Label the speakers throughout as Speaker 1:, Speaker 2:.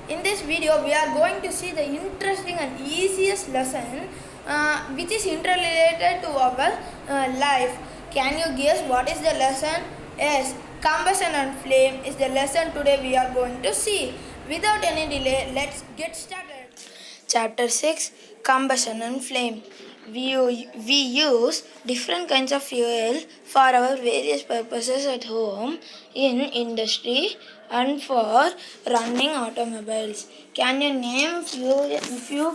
Speaker 1: In this video, we are going to see the interesting and easiest lesson which is interrelated to our life. Can you guess what is the lesson? Yes, combustion and flame is the lesson today we are going to see. Without any delay, let's get started. Chapter 6, Combustion and Flame. We use different kinds of fuel for our various purposes at home, in industry, and for running automobiles. Can you name few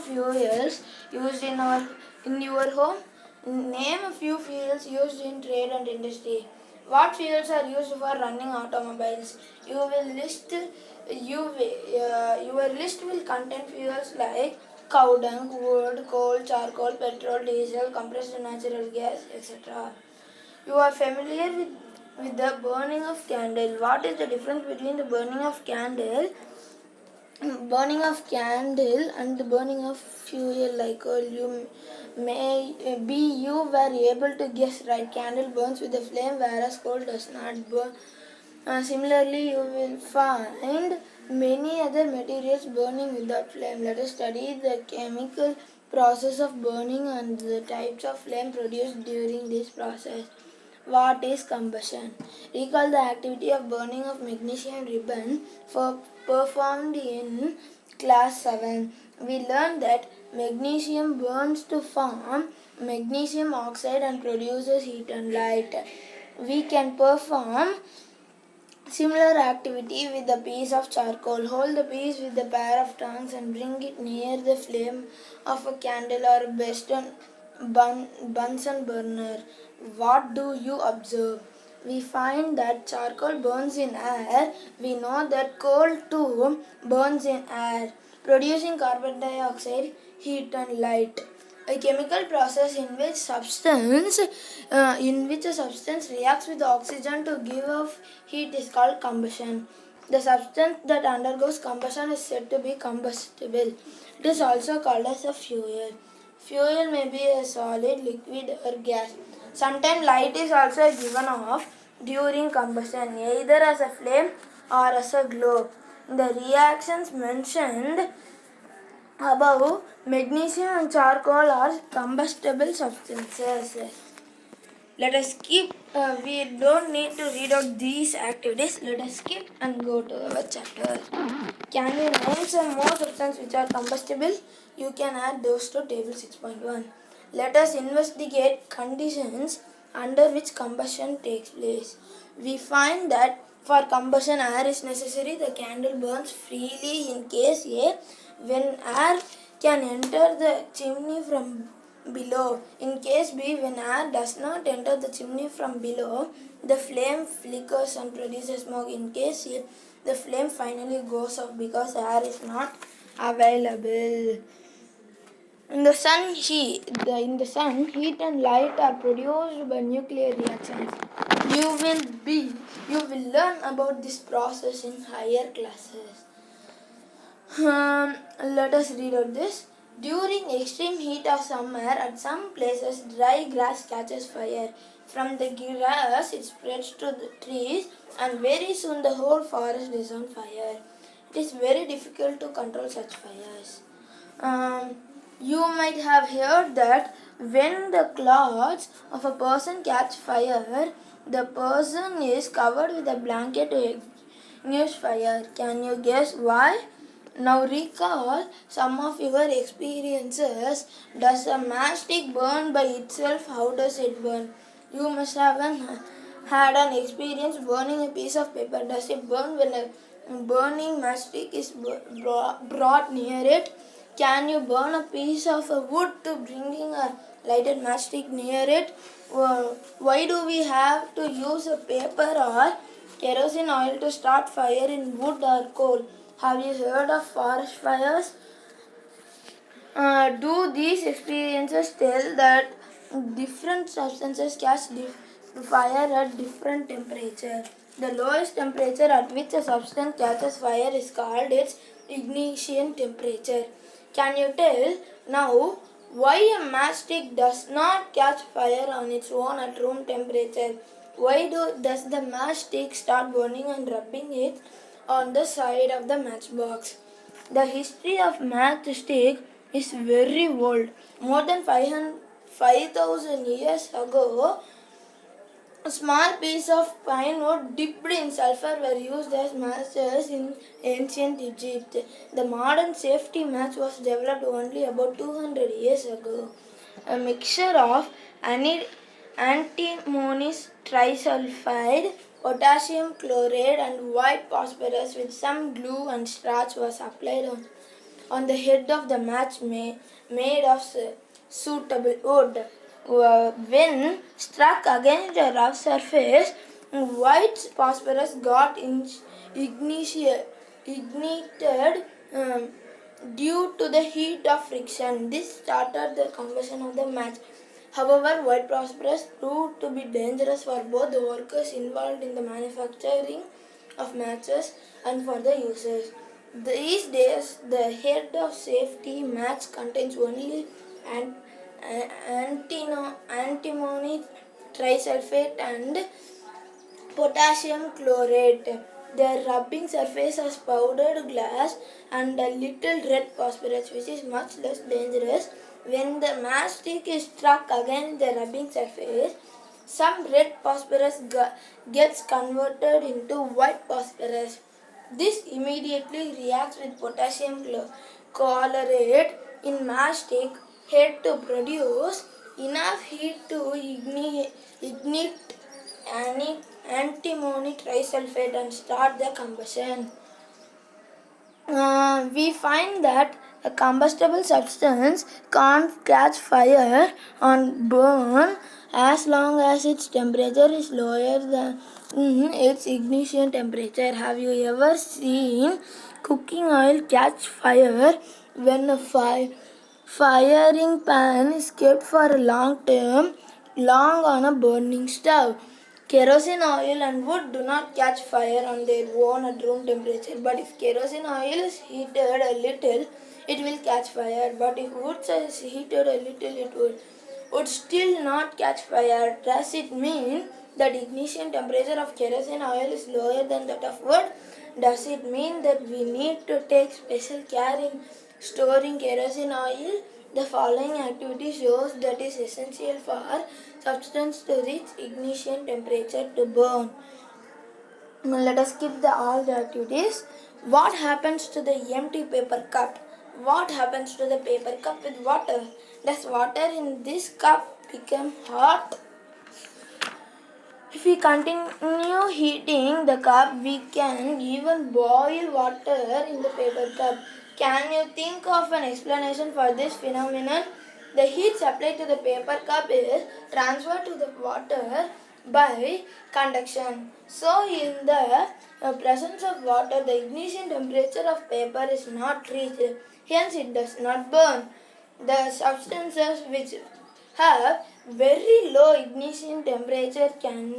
Speaker 1: fuels used in your home? Name a few fuels used in trade and industry. What fuels are used for running automobiles? Your list will contain fuels like cow dung, wood, coal, charcoal, petrol, diesel, compressed natural gas, etc. You are familiar with the burning of candle. What is the difference between the burning of candle and the burning of fuel like coal? You may be you were able to guess right. Candle burns with the flame, whereas coal does not burn. Similarly, you will find many other materials burning without flame. Let us study the chemical process of burning and the types of flame produced during this process. What is combustion? Recall the activity of burning of magnesium ribbon performed in class 7. We learned that magnesium burns to form magnesium oxide and produces heat and light. We can perform similar activity with a piece of charcoal. Hold the piece with a pair of tongs and bring it near the flame of a candle or Bunsen burner. What do you observe? We find that charcoal burns in air. We know that coal too burns in air, producing carbon dioxide, heat and light. A chemical process in which a substance reacts with oxygen to give off heat is called combustion. The substance that undergoes combustion is said to be combustible. It is also called as a fuel. Fuel may be a solid, liquid or gas. Sometimes light is also given off during combustion, either as a flame or as a glow. The reactions mentioned above, magnesium and charcoal are combustible substances. Let us skip, we don't need to read out these activities. Let us skip and go to our chapter. Can you name some more substances which are combustible? You can add those to table 6.1. Let us investigate conditions under which combustion takes place. We find that for combustion air is necessary. The candle burns freely in case A, when air can enter the chimney from below. In case B, when air does not enter the chimney from below, the flame flickers and produces smoke. In case C, the flame finally goes off because air is not available. In the sun, heat and light are produced by nuclear reactions. You will learn about this process in higher classes. Let us read out this. During extreme heat of summer, at some places dry grass catches fire. From the grass, it spreads to the trees, and very soon the whole forest is on fire. It is very difficult to control such fires. You might have heard that when the clothes of a person catch fire, the person is covered with a blanket to extinguish fire. Can you guess why? Now recall some of your experiences. Does a matchstick burn by itself? How does it burn? You must have had an experience burning a piece of paper. Does it burn when a burning matchstick is brought near it? Can you burn a piece of wood to bringing a lighted matchstick near it? Why do we have to use a paper or kerosene oil to start fire in wood or coal? Have you heard of forest fires? Do these experiences tell that different substances catch fire at different temperature? The lowest temperature at which a substance catches fire is called its ignition temperature. Can you tell now why a matchstick does not catch fire on its own at room temperature? Why does the matchstick start burning and rubbing it on the side of the matchbox. The history of matchstick is very old. More than 5,000 years ago, a small piece of pine wood dipped in sulfur were used as matches in ancient Egypt. The modern safety match was developed only about 200 years ago. A mixture of antimony trisulfide, potassium chloride, and white phosphorus with some glue and starch was applied on the head of the match made of suitable wood. When struck against a rough surface, white phosphorus got ignited due to the heat of friction. This started the combustion of the match. However, white phosphorus proved to be dangerous for both the workers involved in the manufacturing of matches and for the users. These days, the head of safety match contains only antimony trisulfate and potassium chlorate. The rubbing surface has powdered glass and a little red phosphorus, which is much less dangerous. When the matchstick is struck against the rubbing surface, some red phosphorus gets converted into white phosphorus. This immediately reacts with potassium chloride in matchstick head to produce enough heat to ignite antimony trisulfate and start the combustion. We find that a combustible substance can't catch fire or burn as long as its temperature is lower than its ignition temperature. Have you ever seen cooking oil catch fire when a firing pan is kept for a long on a burning stove? Kerosene oil and wood do not catch fire on their own at room temperature, but if kerosene oil is heated a little, it will catch fire. But if wood is heated a little, it would still not catch fire. Does it mean that ignition temperature of kerosene oil is lower than that of wood? Does it mean that we need to take special care in storing kerosene oil? The following activity shows that is essential for substance to reach ignition temperature to burn. Now let us skip all the activities. What happens to the empty paper cup? What happens to the paper cup with water? Does water in this cup become hot? If we continue heating the cup, we can even boil water in the paper cup. Can you think of an explanation for this phenomenon? The heat supplied to the paper cup is transferred to the water by conduction. So, in the presence of water, the ignition temperature of paper is not reached. Hence, it does not burn. The substances which have very low ignition temperature can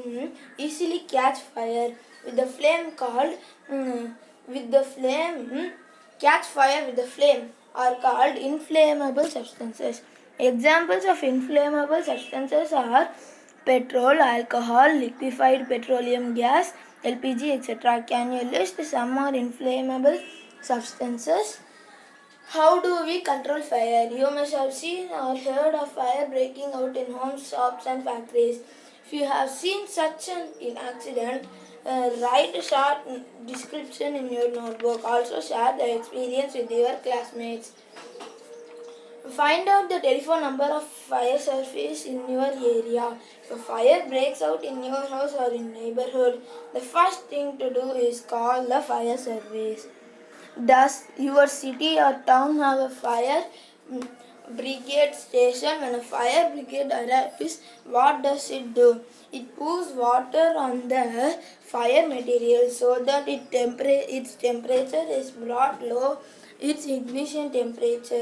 Speaker 1: easily catch fire with the flame are called inflammable substances. Examples of inflammable substances are petrol, alcohol, liquefied petroleum gas, LPG, etc. Can you list some more inflammable substances? How do we control fire? You must have seen or heard of fire breaking out in homes, shops and factories. If you have seen such an accident, write a short description in your notebook. Also share the experience with your classmates. Find out the telephone number of fire service in your area. If a fire breaks out in your house or in neighborhood, the first thing to do is call the fire service. Does your city or town have a fire brigade station? When a fire brigade arrives, what does it do? It pours water on the fire material so that its temperature is brought below its ignition temperature.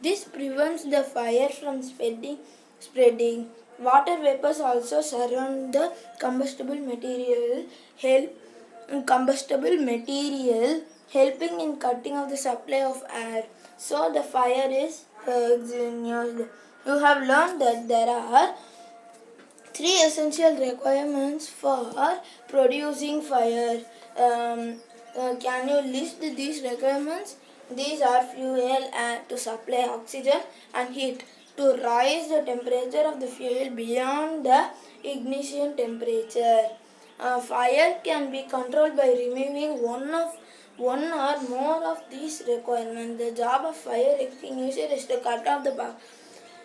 Speaker 1: This prevents the fire from spreading. Water vapors also surround the combustible material, helping in cutting off the supply of air. So the fire is extinguished. You have learned that there are Three essential requirements for producing fire. Can you list these requirements? These are fuel and to supply oxygen and heat to rise the temperature of the fuel beyond the ignition temperature. Fire can be controlled by removing one or more of these requirements. The job of fire extinguisher is to cut off the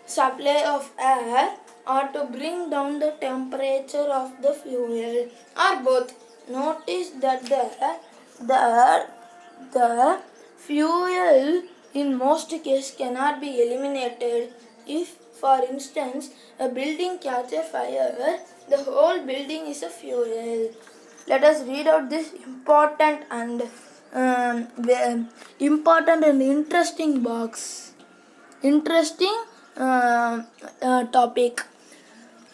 Speaker 1: supply of air or to bring down the temperature of the fuel or both. Notice that the fuel in most cases cannot be eliminated. If, for instance, a building catches fire, the whole building is a fuel. Let us read out this important and interesting box. Interesting topic.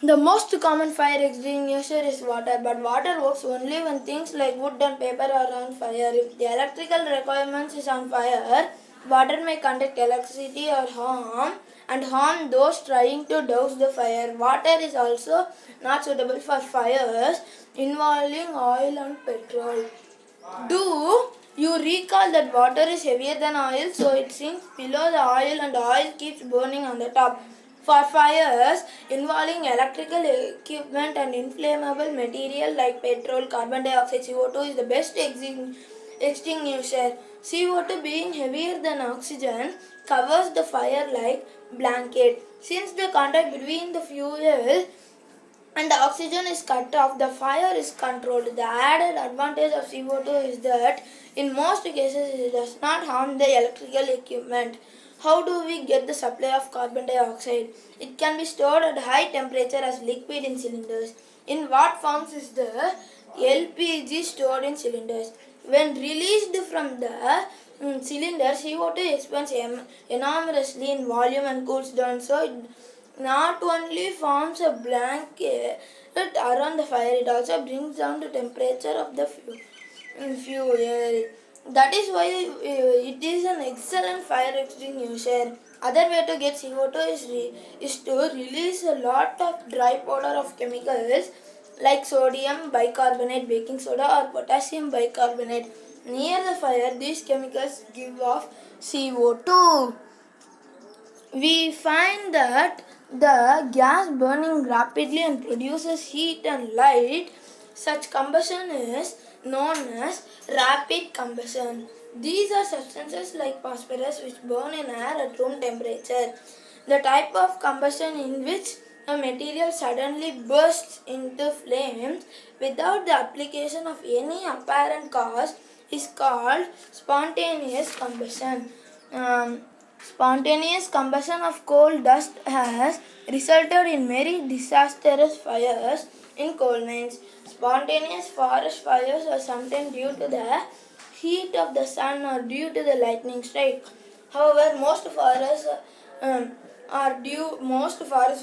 Speaker 1: The most common fire extinguisher is water, but water works only when things like wood and paper are on fire. If the electrical requirements is on fire, water may conduct electricity or harm those trying to douse the fire. Water is also not suitable for fires involving oil and petrol. Do you recall that water is heavier than oil, so it sinks below the oil and oil keeps burning on the top? For fires involving electrical equipment and inflammable material like petrol, carbon dioxide, CO2 is the best extinguisher. CO2 being heavier than oxygen covers the fire like blanket. Since the contact between the fuel and the oxygen is cut off, the fire is controlled. The added advantage of CO2 is that in most cases it does not harm the electrical equipment. How do we get the supply of carbon dioxide? It can be stored at high temperature as liquid in cylinders. In what forms is the LPG stored in cylinders? When released from the cylinder, CO2 expands enormously in volume and cools down, so it not only forms a blanket around the fire, it also brings down the temperature of the fuel. That is why it is an excellent fire extinguisher. Other way to get CO2 is to release a lot of dry powder of chemicals like sodium bicarbonate, baking soda or potassium bicarbonate. Near the fire, these chemicals give off CO2. We find that the gas burning rapidly and produces heat and light. Such combustion is known as rapid combustion. These are substances like phosphorus which burn in air at room temperature. The type of combustion in which a material suddenly bursts into flames without the application of any apparent cause is called spontaneous combustion. Spontaneous combustion of coal dust has resulted in many disastrous fires in coal mines. Spontaneous forest fires are sometimes due to the heat of the sun or due to the lightning strike. However, most forest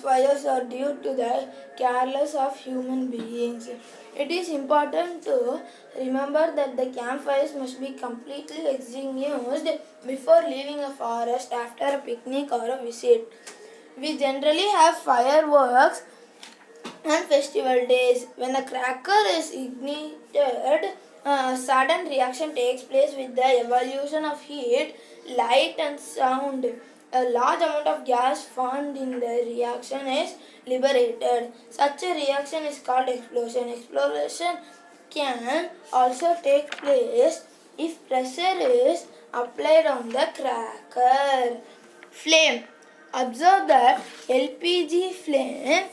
Speaker 1: fires are due to the careless of human beings. It is important to remember that the campfires must be completely extinguished before leaving a forest after a picnic or a visit. We generally have fireworks on festival days. When a cracker is ignited, a sudden reaction takes place with the evolution of heat, light and sound. A large amount of gas found in the reaction is liberated. Such a reaction is called explosion. Explosion can also take place if pressure is applied on the cracker. Flame. Observe that LPG flame.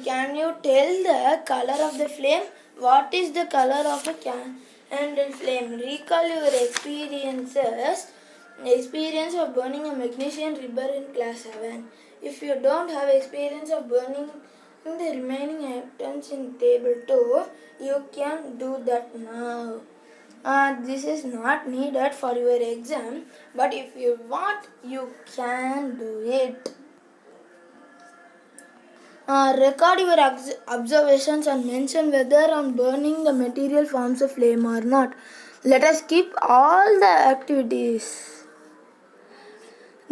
Speaker 1: Can you tell the color of the flame? What is the color of a candle flame? Recall your experience of burning a magnesium rubber in class 7. If you don't have experience of burning the remaining items in table 2, you can do that now. This is not needed for your exam, but if you want, you can do it. Record your observations and mention whether on burning the material forms a flame or not. Let us skip all the activities.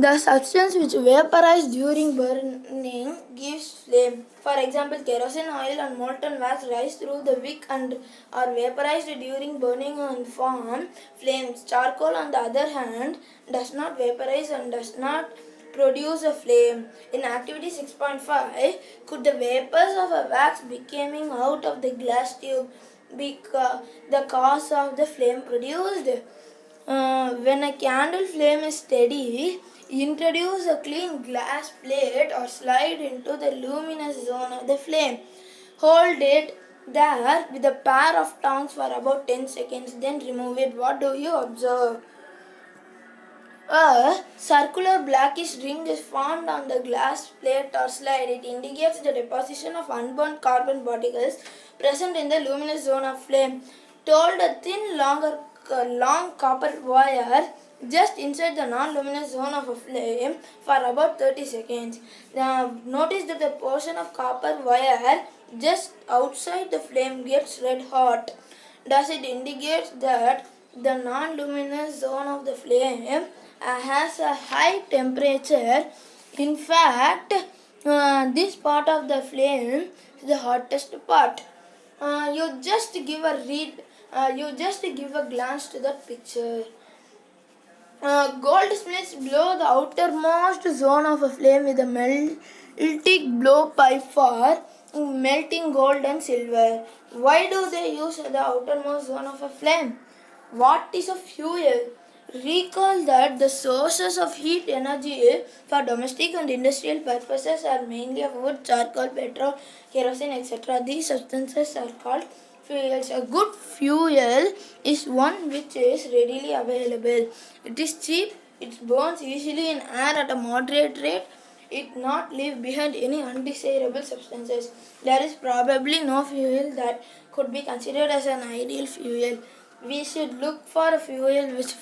Speaker 1: The substance which vaporizes during burning gives flame. For example, kerosene oil and molten wax rise through the wick and are vaporized during burning and form flames. Charcoal, on the other hand, does not vaporize and does not produce a flame. In activity 6.5, could the vapors of a wax becoming out of the glass tube be the cause of the flame produced? When a candle flame is steady, introduce a clean glass plate or slide into the luminous zone of the flame. Hold it there with a pair of tongs for about 10 seconds, then remove it. What do you observe? A circular blackish ring is formed on the glass plate or slide. It indicates the deposition of unburned carbon particles present in the luminous zone of flame. Told a thin, long copper wire just inside the non-luminous zone of a flame for about 30 seconds. Now, notice that the portion of copper wire just outside the flame gets red hot. Does it indicate that the non-luminous zone of the flame has a high temperature? In fact, this part of the flame is the hottest part. You just give a glance to that picture. Goldsmiths blow the outermost zone of a flame with a melting blowpipe for melting gold and silver. Why do they use the outermost zone of a flame? What is a fuel? Recall that the sources of heat energy for domestic and industrial purposes are mainly of wood, charcoal, petrol, kerosene, etc. These substances are called fuels. A good fuel is one which is readily available. It is cheap, it burns easily in air at a moderate rate, it not leave behind any undesirable substances. There is probably no fuel that could be considered as an ideal fuel. We should look for a fuel which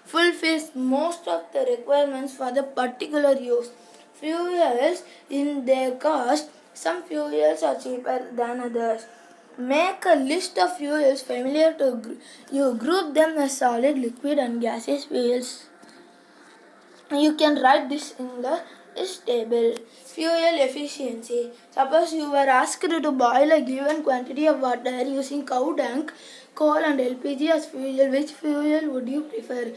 Speaker 1: fulfills most of the requirements for the particular use. Fuels in their cost, some fuels are cheaper than others. Make a list of fuels familiar to you. Group them as solid, liquid and gaseous fuels. You can write this in this table. Fuel efficiency. Suppose you were asked to boil a given quantity of water using cow dung, coal and LPG as fuel. Which fuel would you prefer?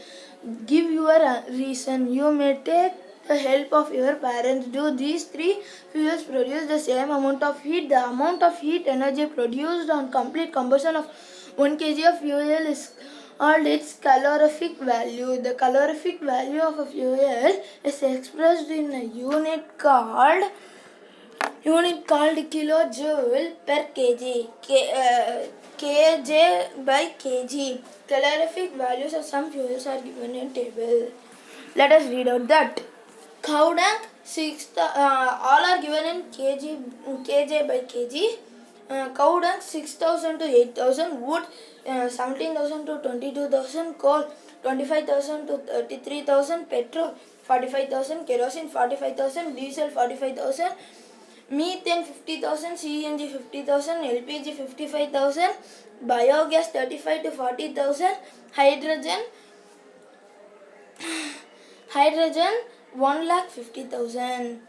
Speaker 1: Give your reason. You may take the help of your parents. Do these three fuels produce the same amount of heat? The amount of heat energy produced on complete combustion of 1 kg of fuel is called its calorific value. The calorific value of a fuel is expressed in a unit called kilojoule per kg, kj by kg. Calorific values of some fuels are given in table. Let us read out that. Cow dung, all are given in kj by kg. Cow dung 6,000 to 8,000, wood 17,000 to 22,000, coal 25,000 to 33,000, petrol 45,000, kerosene 45,000, diesel 45,000, methane 50,000, CNG 50,000, LPG 55,000, biogas 35 to 40,000, hydrogen 1,50,000.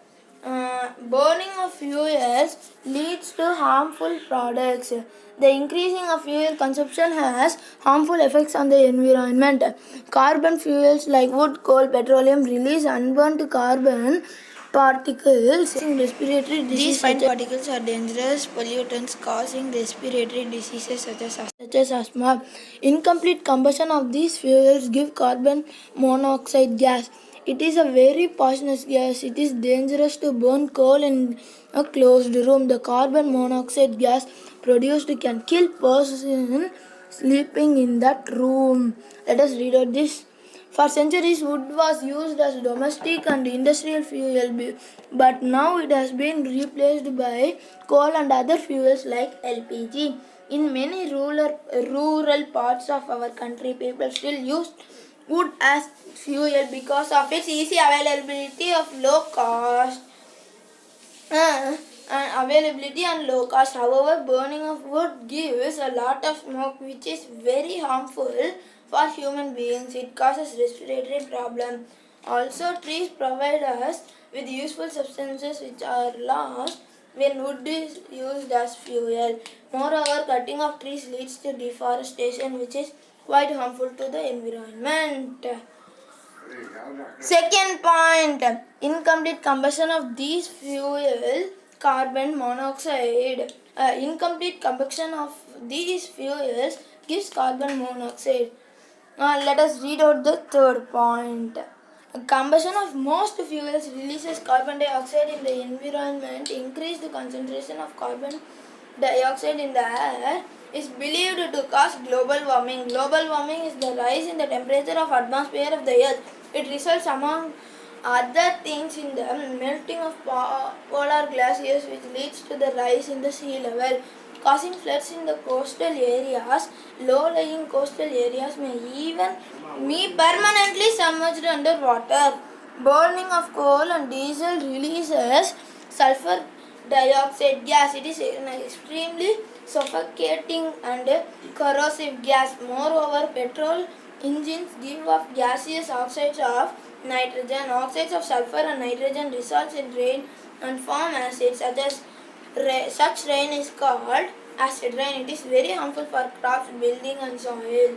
Speaker 1: Burning of fuels leads to harmful products. The increasing of fuel consumption has harmful effects on the environment. Carbon fuels like wood, coal, petroleum release unburnt carbon particles causing respiratory diseases. These fine particles are dangerous pollutants causing respiratory diseases such as asthma. Incomplete combustion of these fuels give carbon monoxide gas. It is a very poisonous gas. It is dangerous to burn coal in a closed room. The carbon monoxide gas produced can kill person sleeping in that room. Let us read out this. For centuries, wood was used as domestic and industrial fuel, but now it has been replaced by coal and other fuels like LPG. In many rural parts of our country, people still use wood as fuel because of its easy availability of low cost and low cost. However, burning of wood gives a lot of smoke which is very harmful for human beings. It causes respiratory problem. Also, trees provide us with useful substances which are lost when wood is used as fuel. Moreover, cutting of trees leads to deforestation, which is quite harmful to the environment. Second point, incomplete combustion of these fuel, carbon monoxide. Incomplete combustion of these fuels gives carbon monoxide. Let us read out the third point. Combustion of most fuels releases carbon dioxide in the environment. Increased concentration of carbon dioxide in the air is believed to cause global warming. Global warming is the rise in the temperature of atmosphere of the earth. It results among other things in the melting of polar glaciers, which leads to the rise in the sea level, causing floods in the coastal areas. Low-lying coastal areas may even be permanently submerged under water. Burning of coal and diesel releases sulfur dioxide gas. It is an extremely suffocating and corrosive gas. Moreover, petrol engines give off gaseous oxides of nitrogen. Oxides of sulfur and nitrogen dissolve in rain and form acids. Such rain is called acid rain. It is very harmful for crops, building and soil.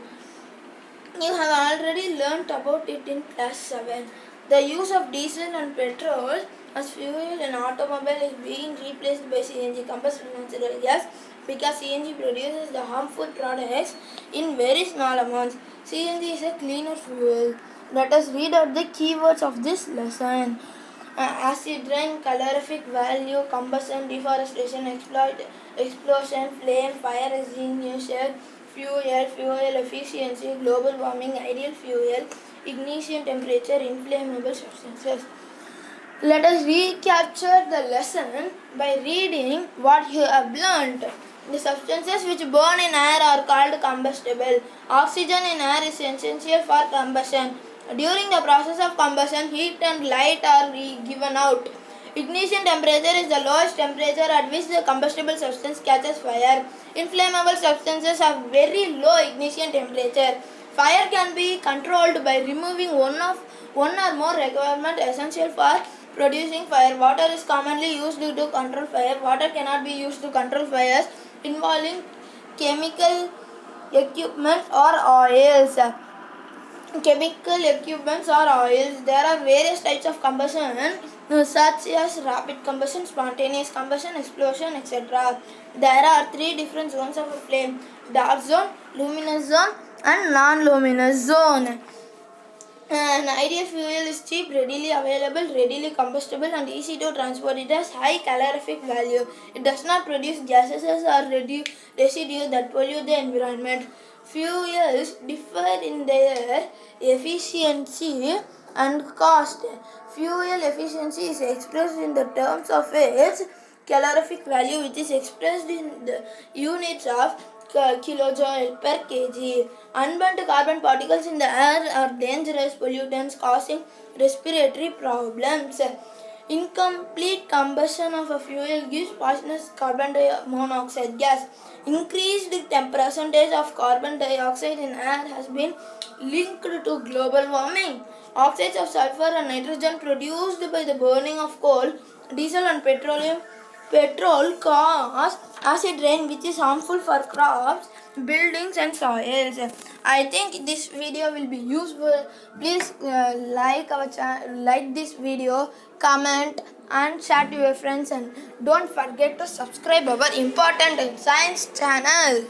Speaker 1: You have already learnt about it in class 7. The use of diesel and petrol as fuel in automobile is being replaced by CNG, compressed natural gas, because CNG produces the harmful products in very small amounts. CNG is a cleaner fuel. Let us read out the keywords of this lesson. Acid rain, calorific value, combustion, deforestation, explosion, flame, fire extinguisher, fuel efficiency, global warming, ideal fuel, ignition temperature, inflammable substances. Let us recapture the lesson by reading what you have learnt. The substances which burn in air are called combustible. Oxygen in air is essential for combustion. During the process of combustion, heat and light are given out. Ignition temperature is the lowest temperature at which the combustible substance catches fire. Inflammable substances have very low ignition temperature. Fire can be controlled by removing one or more requirements essential for producing fire. Water is commonly used to control fire. Water cannot be used to control fires involving chemical equipment or oils. Chemical equipments or oils. There are various types of combustion, such as rapid combustion, spontaneous combustion, explosion, etc. There are 3 different zones of a flame: dark zone, luminous zone, and non-luminous zone. An ideal fuel is cheap, readily available, readily combustible, and easy to transport. It has high calorific value. It does not produce gases or residue that pollute the environment. Fuels differ in their efficiency and cost. Fuel efficiency is expressed in the terms of its calorific value, which is expressed in the units of kilojoule per kg. Unburnt carbon particles in the air are dangerous pollutants causing respiratory problems. Incomplete combustion of a fuel gives poisonous carbon monoxide gas. Increased percentage of carbon dioxide in air has been linked to global warming. Oxides of sulfur and nitrogen produced by the burning of coal, diesel and petrol cause acid rain, which is harmful for crops, buildings and soils. I think this video will be useful. Please like this video, comment and share to your friends, and don't forget to subscribe our important science channel.